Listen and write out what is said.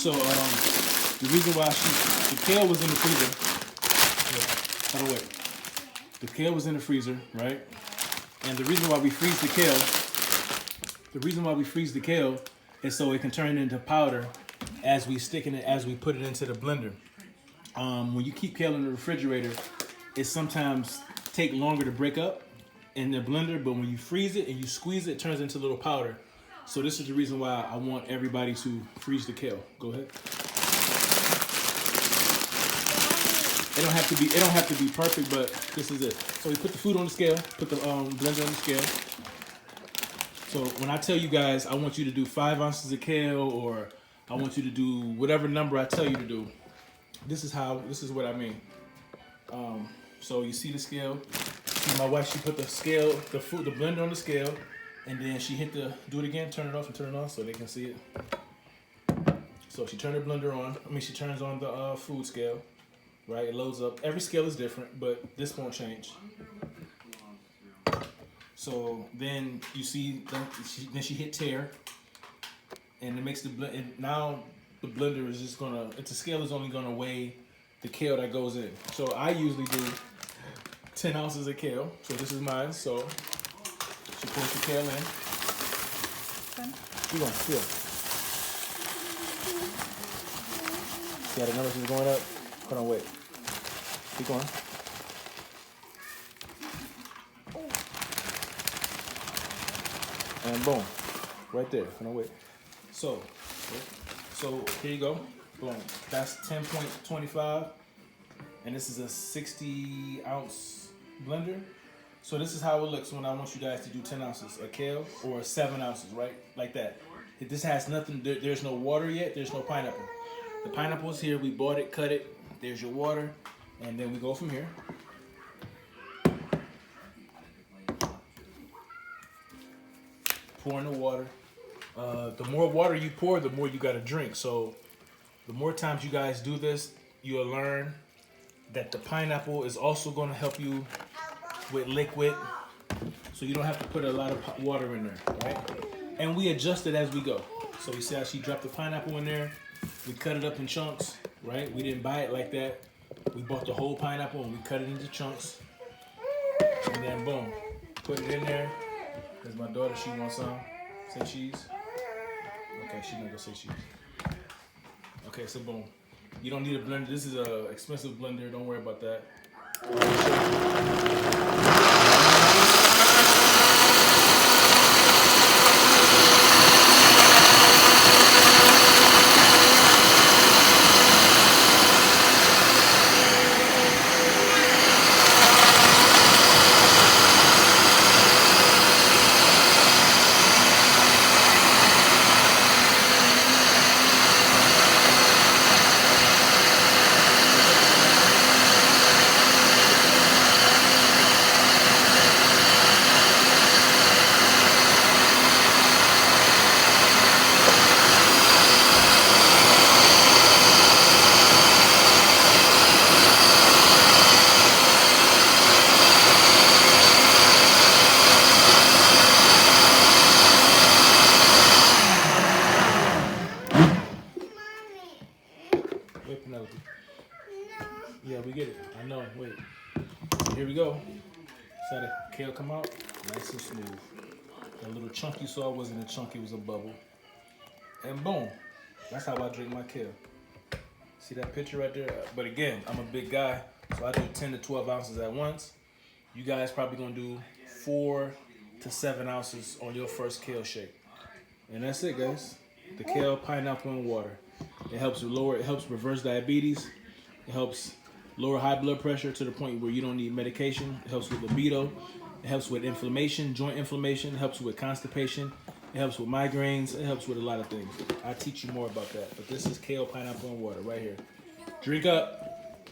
So the reason why the kale was in the freezer. By the way, the kale was in the freezer, right? And the reason why we freeze the kale is so it can turn into powder as we put it into the blender. When you keep kale in the refrigerator, it sometimes take longer to break up in the blender, but when you freeze it and you squeeze it, it turns into little powder. So this is the reason why I want everybody to freeze the kale. Go ahead. It don't have to be perfect, but this is it. So we put the food on the scale, put the blender on the scale. So when I tell you guys, I want you to do 5 ounces of kale, or I want you to do whatever number I tell you to do, this is what I mean. So you see the scale. See my wife, she put the blender on the scale, and then she do it again, turn it off and turn it on so they can see it. So she turned the blender on. She turns on the food scale, right? It loads up. Every scale is different, but this won't change. So then you see, then she hit tear, and it makes the blend. And now the blender is just the scale is only gonna weigh the kale that goes in. So I usually do 10 ounces of kale. So this is mine. So she pours the kale in. You're gonna feel. See how the numbers is going up? Hold on, wait. Keep going. And boom, right there. Hold on, wait. So here you go. Boom. That's 10.25, and this is a 60-ounce blender. So this is how it looks when I want you guys to do 10 ounces of kale or 7 ounces, right? Like that. This has nothing. There's no water yet. There's no pineapple. The pineapple is here. We bought it, cut it. There's your water, and then we go from here. Pour in the water. The more water you pour, the more you got to drink. So the more times you guys do this, you'll learn that the pineapple is also going to help you with liquid. So you don't have to put a lot of water in there, right? And we adjust it as we go. So you see how she dropped the pineapple in there? We cut it up in chunks, right? We didn't buy it like that. We bought the whole pineapple and we cut it into chunks. And then boom, put it in there. There's my daughter, she wants some. Say cheese. Okay, she's not gonna say cheese. Okay, so boom. You don't need a blender. This is a expensive blender. Don't worry about that. Wait, Penelope. No. Yeah, we get it. I know. Wait. Here we go. So the kale come out nice and smooth. The little chunk you saw wasn't a chunk, it was a bubble. And boom. That's how I drink my kale. See that picture right there? But again, I'm a big guy, so I do 10 to 12 ounces at once. You guys probably gonna do 4 to 7 ounces on your first kale shake. And that's it, guys. The kale, pineapple, and water. It helps reverse diabetes. It helps lower high blood pressure to the point where you don't need medication. It helps with libido. It helps with inflammation, joint inflammation. It helps with constipation. It helps with migraines. It helps with a lot of things. I'll teach you more about that. But this is kale, pineapple, and water right here. Drink up.